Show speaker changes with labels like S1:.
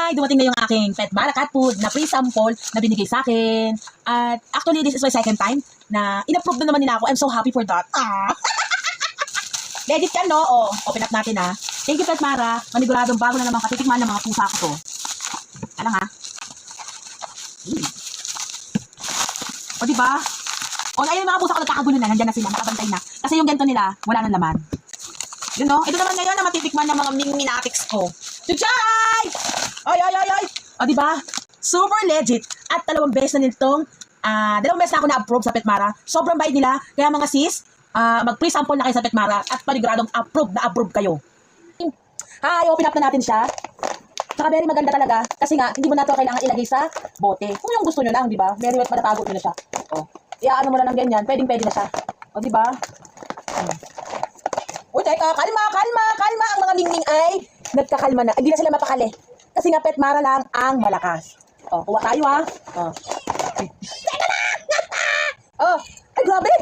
S1: Hi! Dumating na yung aking pet Mara cat food na pre-sample na binigay sa akin. At actually, this is my second time na in-approve na naman nila ako. I'm so happy for that. Legit yan, no? O, open up natin, ha. Thank you, pet Mara. Maniguradong bago na naman katitikman ng mga pusa ko to. Alang, ha. O, diba? O, ayun yung mga pusa ko nagkakagulo na. Nandiyan na sila, nakabantay na. Kasi yung ganito nila, wala nang laman. Yun, no? Ito naman ngayon na matitikman ng mga ming-minatics ko. Chuchay! Ay! O, diba? Super legit. At dalawang beses na ako na-approve sa Petmara. Sobrang bait nila. Kaya mga sis, mag-pre-sample na kayo sa Petmara at paniguradong approve kayo. Hi, open up na natin siya. Saka very maganda talaga. Kasi nga, hindi mo na ito kailangan ilagay sa bote. Kung yung gusto nyo lang, diba? Very wet, matatago nyo na siya. O, iaano mo na ng ganyan. Pwede na siya. O, diba? Uy, teka, kalma. Ang mga mingming ay nagkakalma na. Hindi na sila mapakali. Kasi nga, Petmara lang ang malakas. O, kuha tayo, ha. O. Teka lang! Oh, ay, grabe!